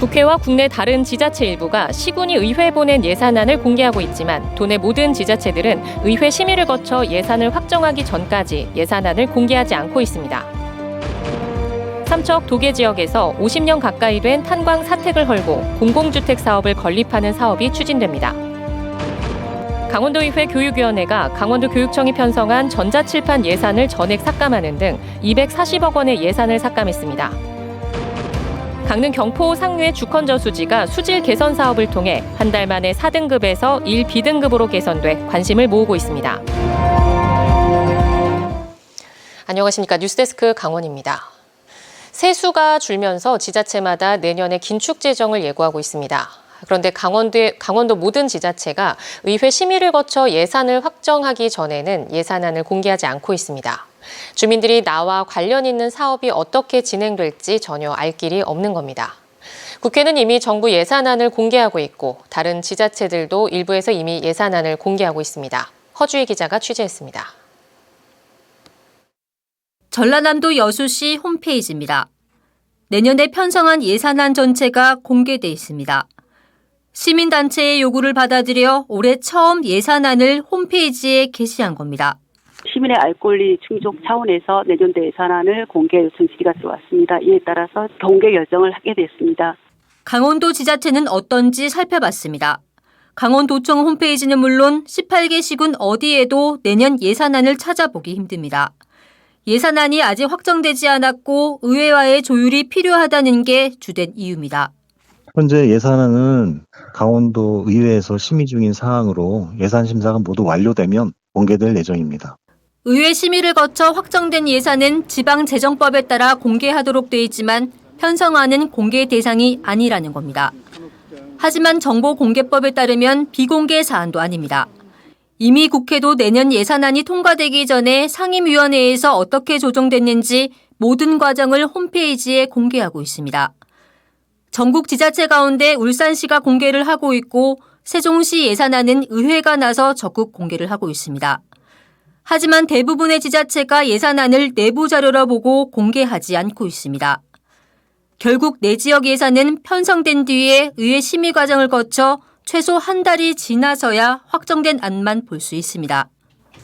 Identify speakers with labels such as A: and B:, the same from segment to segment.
A: 국회와 국내 다른 지자체 일부가 시군이 의회에 보낸 예산안을 공개하고 있지만 도내 모든 지자체들은 의회 심의를 거쳐 예산을 확정하기 전까지 예산안을 공개하지 않고 있습니다. 삼척 도계 지역에서 50년 가까이 된 탄광 사택을 헐고 공공주택 사업을 건립하는 사업이 추진됩니다. 강원도의회 교육위원회가 강원도 교육청이 편성한 전자칠판 예산을 전액 삭감하는 등 240억 원의 예산을 삭감했습니다. 강릉 경포 상류의 주컨저수지가 수질 개선 사업을 통해 한 달 만에 4등급에서 1B등급으로 개선돼 관심을 모으고 있습니다. 안녕하십니까. 뉴스데스크 강원입니다. 세수가 줄면서 지자체마다 내년에 긴축 재정을 예고하고 있습니다. 그런데 강원도 모든 지자체가 의회 심의를 거쳐 예산을 확정하기 전에는 예산안을 공개하지 않고 있습니다. 주민들이 나와 관련 있는 사업이 어떻게 진행될지 전혀 알 길이 없는 겁니다. 국회는 이미 정부 예산안을 공개하고 있고 다른 지자체들도 일부에서 이미 예산안을 공개하고 있습니다. 허주희 기자가 취재했습니다.
B: 전라남도 여수시 홈페이지입니다. 내년에 편성한 예산안 전체가 공개돼 있습니다. 시민단체의 요구를 받아들여 올해 처음 예산안을 홈페이지에 게시한 겁니다.
C: 시민의 알 권리 충족 차원에서 내년도 예산안을 공개 요청 질의가 들어왔습니다. 이에 따라서 공개 결정을 하게 됐습니다.
B: 강원도 지자체는 어떤지 살펴봤습니다. 강원도청 홈페이지는 물론 18개 시군 어디에도 내년 예산안을 찾아보기 힘듭니다. 예산안이 아직 확정되지 않았고 의회와의 조율이 필요하다는 게 주된 이유입니다.
D: 현재 예산안은 강원도 의회에서 심의 중인 사항으로 예산 심사가 모두 완료되면 공개될 예정입니다.
B: 의회 심의를 거쳐 확정된 예산은 지방재정법에 따라 공개하도록 돼 있지만 편성안은 공개 대상이 아니라는 겁니다. 하지만 정보공개법에 따르면 비공개 사안도 아닙니다. 이미 국회도 내년 예산안이 통과되기 전에 상임위원회에서 어떻게 조정됐는지 모든 과정을 홈페이지에 공개하고 있습니다. 전국 지자체 가운데 울산시가 공개를 하고 있고 세종시 예산안은 의회가 나서 적극 공개를 하고 있습니다. 하지만 대부분의 지자체가 예산안을 내부 자료로 보고 공개하지 않고 있습니다. 결국 내 지역 예산은 편성된 뒤에 의회 심의 과정을 거쳐 최소 한 달이 지나서야 확정된 안만 볼 수 있습니다.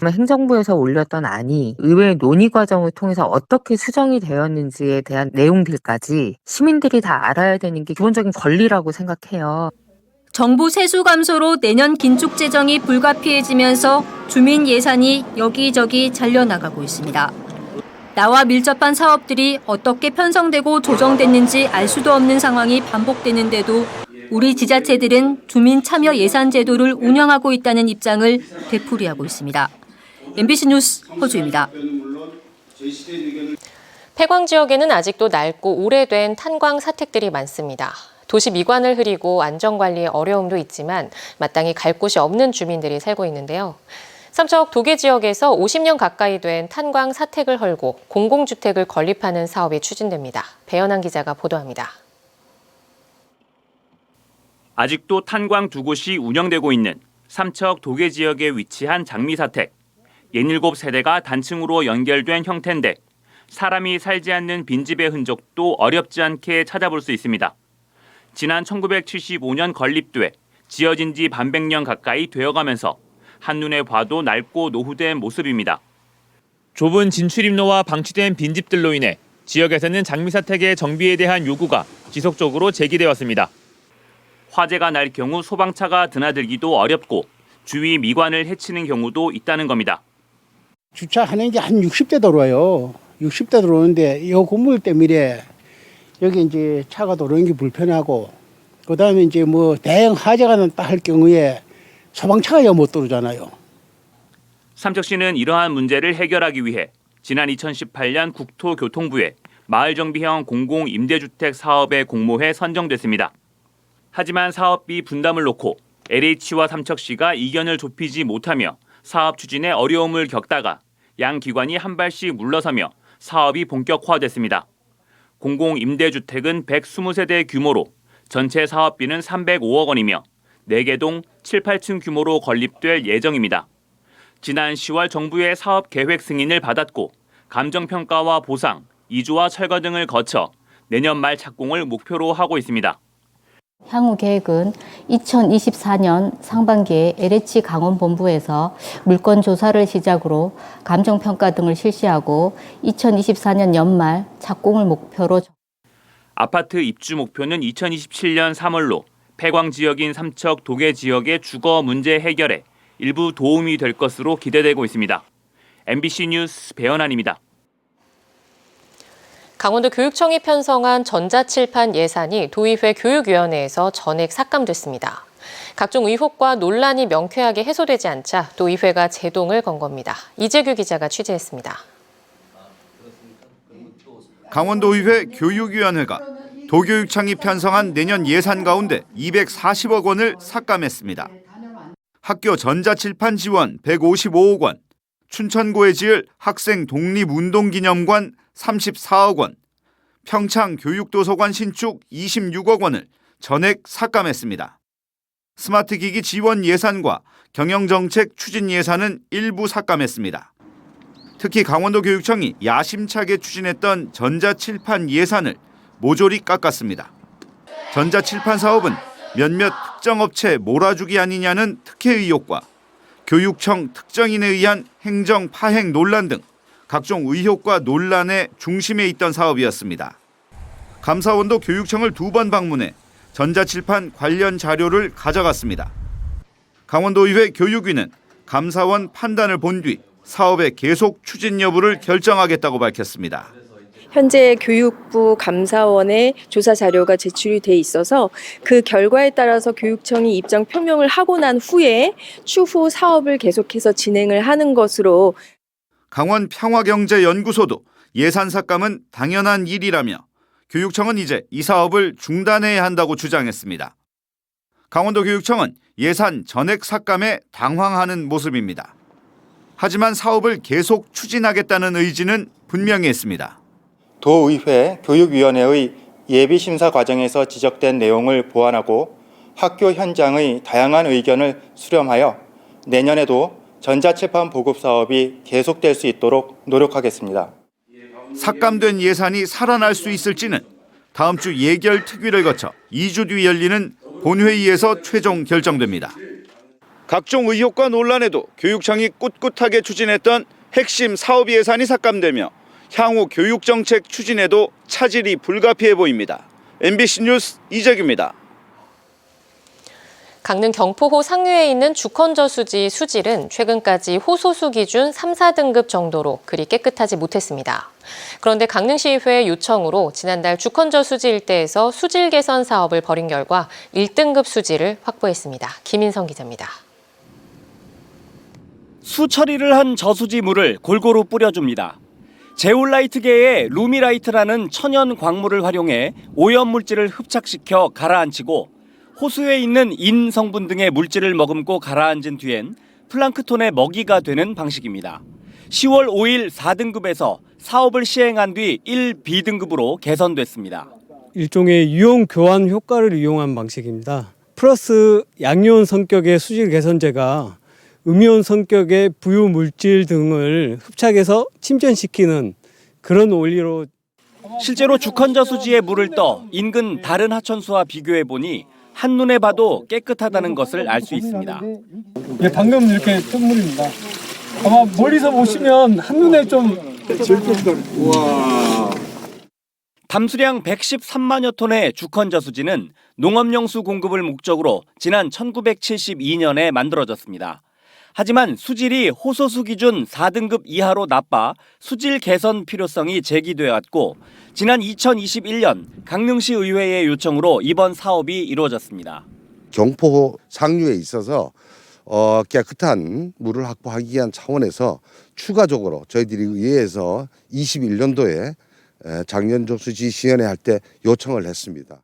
E: 행정부에서 올렸던 안이 의회 논의 과정을 통해서 어떻게 수정이 되었는지에 대한 내용들까지 시민들이 다 알아야 되는 게 기본적인 권리라고 생각해요.
B: 정부 세수 감소로 내년 긴축 재정이 불가피해지면서 주민 예산이 여기저기 잘려나가고 있습니다. 나와 밀접한 사업들이 어떻게 편성되고 조정됐는지 알 수도 없는 상황이 반복되는데도 우리 지자체들은 주민 참여 예산 제도를 운영하고 있다는 입장을 되풀이하고 있습니다. MBC 뉴스 허주입니다.
A: 폐광 지역에는 아직도 낡고 오래된 탄광 사택들이 많습니다. 도시 미관을 흐리고 안전관리에 어려움도 있지만 마땅히 갈 곳이 없는 주민들이 살고 있는데요. 삼척 도계 지역에서 50년 가까이 된 탄광 사택을 헐고 공공주택을 건립하는 사업이 추진됩니다. 배연한 기자가 보도합니다.
F: 아직도 탄광 두 곳이 운영되고 있는 삼척 도계 지역에 위치한 장미사택. 67세대가 단층으로 연결된 형태인데 사람이 살지 않는 빈집의 흔적도 어렵지 않게 찾아볼 수 있습니다. 지난 1975년 건립돼 지어진 지 반백년 가까이 되어가면서 한눈에 봐도 낡고 노후된 모습입니다. 좁은 진출입로와 방치된 빈집들로 인해 지역에서는 장미사택의 정비에 대한 요구가 지속적으로 제기되었습니다. 화재가 날 경우 소방차가 드나들기도 어렵고 주위 미관을 해치는 경우도 있다는 겁니다.
G: 주차하는 게 한 60대 들어와요. 60대 들어오는데 이 건물 때문에 여기 이제 차가 들어오는 게 불편하고 그다음에 이제 뭐 대형 화재가 났다 할 경우에 소방차가 못 들어오잖아요.
F: 삼척시는 이러한 문제를 해결하기 위해 지난 2018년 국토교통부에 마을정비형 공공임대주택 사업의 공모에 선정됐습니다. 하지만 사업비 분담을 놓고 LH와 삼척시가 이견을 좁히지 못하며 사업 추진에 어려움을 겪다가 양 기관이 한 발씩 물러서며 사업이 본격화됐습니다. 공공임대주택은 120세대 규모로 전체 사업비는 305억 원이며 4개 동 7, 8층 규모로 건립될 예정입니다. 지난 10월 정부의 사업 계획 승인을 받았고 감정평가와 보상, 이주와 철거 등을 거쳐 내년 말 착공을 목표로 하고 있습니다.
H: 향후 계획은 2024년 상반기에 LH 강원본부에서 물건 조사를 시작으로 감정평가 등을 실시하고 2024년 연말 착공을 목표로
F: 아파트 입주 목표는 2027년 3월로 폐광 지역인 삼척 도계 지역의 주거 문제 해결에 일부 도움이 될 것으로 기대되고 있습니다. MBC 뉴스 배현환입니다.
A: 강원도 교육청이 편성한 전자칠판 예산이 도의회 교육위원회에서 전액 삭감됐습니다. 각종 의혹과 논란이 명쾌하게 해소되지 않자 도의회가 제동을 건 겁니다. 이재규 기자가 취재했습니다.
I: 강원도의회 교육위원회가 도교육청이 편성한 내년 예산 가운데 240억 원을 삭감했습니다. 학교 전자칠판 지원 155억 원, 춘천고에 지을 학생 독립운동기념관 34억 원, 평창 교육도서관 신축 26억 원을 전액 삭감했습니다. 스마트기기 지원 예산과 경영정책 추진 예산은 일부 삭감했습니다. 특히 강원도 교육청이 야심차게 추진했던 전자칠판 예산을 모조리 깎았습니다. 전자칠판 사업은 몇몇 특정 업체 몰아주기 아니냐는 특혜 의혹과 교육청 특정인에 의한 행정 파행 논란 등 각종 의혹과 논란의 중심에 있던 사업이었습니다. 감사원도 교육청을 2번 방문해 전자칠판 관련 자료를 가져갔습니다. 강원도의회 교육위는 감사원 판단을 본 뒤 사업의 계속 추진 여부를 결정하겠다고 밝혔습니다.
J: 현재 교육부 감사원에 조사 자료가 제출이 돼 있어서 그 결과에 따라서 교육청이 입장 표명을 하고 난 후에 추후 사업을 계속해서 진행을 하는 것으로.
I: 강원 평화경제연구소도 예산 삭감은 당연한 일이라며 교육청은 이제 이 사업을 중단해야 한다고 주장했습니다. 강원도 교육청은 예산 전액 삭감에 당황하는 모습입니다. 하지만 사업을 계속 추진하겠다는 의지는 분명히 했습니다.
K: 도의회 교육위원회의 예비심사 과정에서 지적된 내용을 보완하고 학교 현장의 다양한 의견을 수렴하여 내년에도 전자칠판 보급 사업이 계속될 수 있도록 노력하겠습니다.
I: 삭감된 예산이 살아날 수 있을지는 다음 주 예결 특위를 거쳐 2주 뒤 열리는 본회의에서 최종 결정됩니다. 각종 의혹과 논란에도 교육청이 꿋꿋하게 추진했던 핵심 사업 예산이 삭감되며 향후 교육정책 추진에도 차질이 불가피해 보입니다. MBC 뉴스 이재규입니다.
A: 강릉 경포호 상류에 있는 주컨저수지 수질은 최근까지 호소수 기준 3, 4등급 정도로 그리 깨끗하지 못했습니다. 그런데 강릉시의회 요청으로 지난달 주컨저수지 일대에서 수질 개선 사업을 벌인 결과 1등급 수질을 확보했습니다. 김인성 기자입니다.
L: 수처리를 한 저수지 물을 골고루 뿌려줍니다. 제올라이트계의 루미라이트라는 천연 광물을 활용해 오염물질을 흡착시켜 가라앉히고 호수에 있는 인 성분 등의 물질을 머금고 가라앉은 뒤엔 플랑크톤의 먹이가 되는 방식입니다. 10월 5일 4등급에서 사업을 시행한 뒤 1B등급으로 개선됐습니다.
M: 일종의 유용 교환 효과를 이용한 방식입니다. 플러스 양이온 성격의 수질 개선제가 음이온 성격의 부유 물질 등을 흡착해서 침전시키는 그런 원리로.
L: 실제로 주컨저수지에 물을 떠 인근 다른 하천수와 비교해 보니 한눈에 봐도 깨끗하다는 것을 알 수 있습니다.
M: 예, 방금 이렇게 뜬 물입니다. 아마 멀리서 보시면 한눈에 좀.
L: 우와. 담수량 113만여 톤의 주컨저수지는 농업용수 공급을 목적으로 지난 1972년에 만들어졌습니다. 하지만 수질이 호소수 기준 4등급 이하로 나빠 수질 개선 필요성이 제기되었고 지난 2021년 강릉시 의회의 요청으로 이번 사업이 이루어졌습니다.
N: 경포호 상류에 있어서 깨끗한 물을 확보하기 위한 차원에서 추가적으로 저희들이 의회에서 21년도에 장년저수지 시연회 할 때 요청을 했습니다.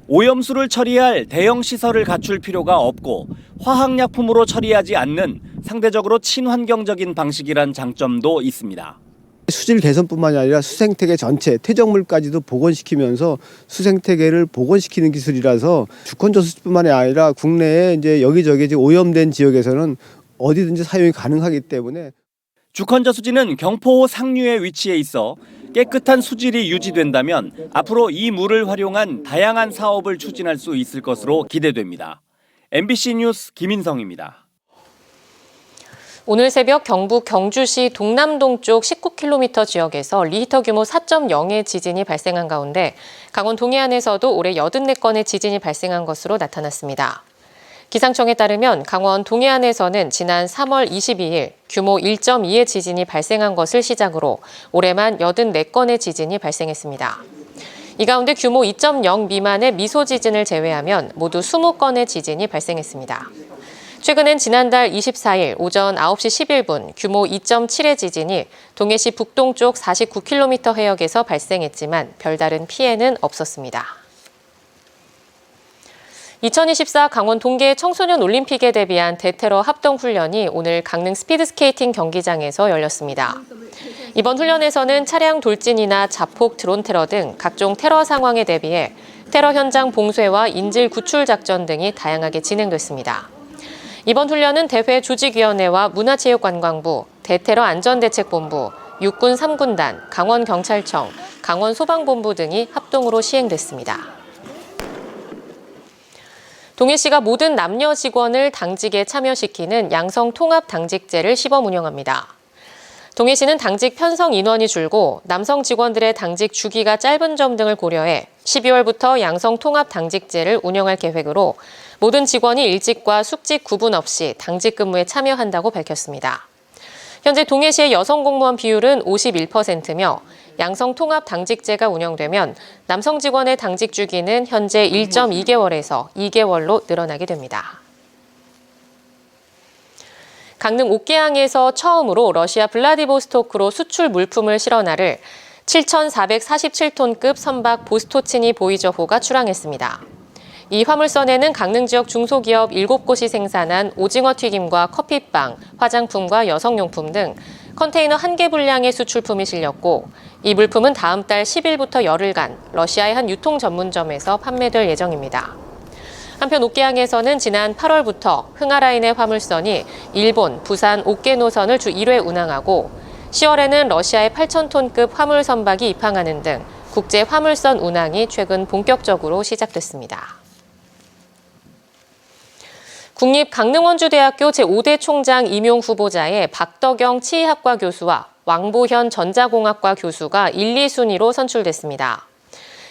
L: 오염수를 처리할 대형 시설을 갖출 필요가 없고 화학약품으로 처리하지 않는 상대적으로 친환경적인 방식이란 장점도 있습니다.
O: 수질 개선뿐만이 아니라 수생태계 전체, 퇴적물까지도 복원시키면서 수생태계를 복원시키는 기술이라서 주컨저수지뿐만이 아니라 국내에 이제 여기저기 오염된 지역에서는 어디든지 사용이 가능하기 때문에.
L: 주컨저수지는 경포호 상류에 위치해 있어 깨끗한 수질이 유지된다면 앞으로 이 물을 활용한 다양한 사업을 추진할 수 있을 것으로 기대됩니다. MBC 뉴스 김인성입니다.
A: 오늘 새벽 경북 경주시 동남동 쪽 19km 지역에서 리히터 규모 4.0의 지진이 발생한 가운데 강원 동해안에서도 올해 84건의 지진이 발생한 것으로 나타났습니다. 기상청에 따르면 강원 동해안에서는 지난 3월 22일 규모 1.2의 지진이 발생한 것을 시작으로 올해만 84건의 지진이 발생했습니다. 이 가운데 규모 2.0 미만의 미소 지진을 제외하면 모두 20건의 지진이 발생했습니다. 최근엔 지난달 24일 오전 9시 11분 규모 2.7의 지진이 동해시 북동쪽 49km 해역에서 발생했지만 별다른 피해는 없었습니다. 2024 강원 동계 청소년 올림픽에 대비한 대테러 합동 훈련이 오늘 강릉 스피드스케이팅 경기장에서 열렸습니다. 이번 훈련에서는 차량 돌진이나 자폭 드론 테러 등 각종 테러 상황에 대비해 테러 현장 봉쇄와 인질 구출 작전 등이 다양하게 진행됐습니다. 이번 훈련은 대회 조직위원회와 문화체육관광부, 대테러 안전대책본부, 육군 3군단, 강원경찰청, 강원소방본부 등이 합동으로 시행됐습니다. 동해시가 모든 남녀 직원을 당직에 참여시키는 양성통합당직제를 시범 운영합니다. 동해시는 당직 편성 인원이 줄고 남성 직원들의 당직 주기가 짧은 점 등을 고려해 12월부터 양성통합당직제를 운영할 계획으로 모든 직원이 일직과 숙직 구분 없이 당직 근무에 참여한다고 밝혔습니다. 현재 동해시의 여성 공무원 비율은 51%며 양성통합당직제가 운영되면 남성 직원의 당직 주기는 현재 1.2개월에서 2개월로 늘어나게 됩니다. 강릉 옥계항에서 처음으로 러시아 블라디보스토크로 수출 물품을 실어 나를 7,447톤급 선박 보스토치니 보이저호가 출항했습니다. 이 화물선에는 강릉 지역 중소기업 7곳이 생산한 오징어 튀김과 커피빵, 화장품과 여성용품 등 컨테이너 1개 분량의 수출품이 실렸고 이 물품은 다음 달 10일부터 열흘간 러시아의 한 유통 전문점에서 판매될 예정입니다. 한편 옥계항에서는 지난 8월부터 흥하라인의 화물선이 일본, 부산 옥계 노선을 주 1회 운항하고 10월에는 러시아의 8,000톤급 화물 선박이 입항하는 등 국제 화물선 운항이 최근 본격적으로 시작됐습니다. 국립강릉원주대학교 제5대 총장 임용 후보자의 박덕영 치의학과 교수와 왕보현 전자공학과 교수가 1, 2순위로 선출됐습니다.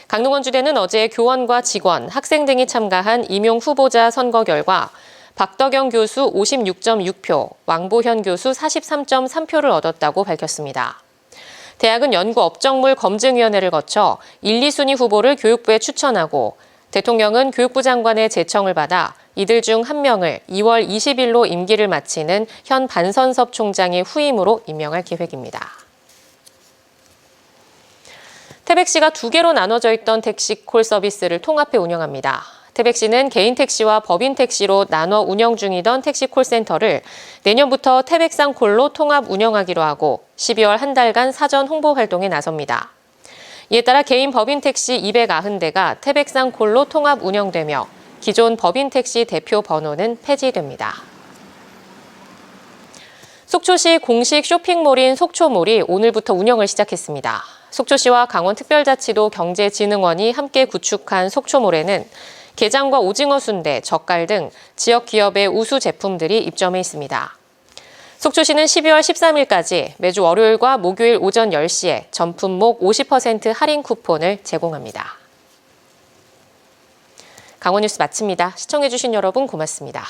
A: 강릉원주대는 어제 교원과 직원, 학생 등이 참가한 임용 후보자 선거 결과 박덕영 교수 56.6표, 왕보현 교수 43.3표를 얻었다고 밝혔습니다. 대학은 연구업적물 검증위원회를 거쳐 1, 2순위 후보를 교육부에 추천하고 대통령은 교육부 장관의 제청을 받아 이들 중 한 명을 2월 20일로 임기를 마치는 현 반선섭 총장의 후임으로 임명할 계획입니다. 태백시가 2개로 나눠져 있던 택시콜 서비스를 통합해 운영합니다. 태백시는 개인 택시와 법인 택시로 나눠 운영 중이던 택시 콜센터를 내년부터 태백상콜로 통합 운영하기로 하고 12월 한 달간 사전 홍보 활동에 나섭니다. 이에 따라 개인 법인 택시 290대가 태백상콜로 통합 운영되며 기존 법인 택시 대표 번호는 폐지됩니다. 속초시 공식 쇼핑몰인 속초몰이 오늘부터 운영을 시작했습니다. 속초시와 강원특별자치도 경제진흥원이 함께 구축한 속초몰에는 게장과 오징어 순대, 젓갈 등 지역 기업의 우수 제품들이 입점해 있습니다. 속초시는 12월 13일까지 매주 월요일과 목요일 오전 10시에 전품목 50% 할인 쿠폰을 제공합니다. 강원뉴스 마칩니다. 시청해주신 여러분 고맙습니다.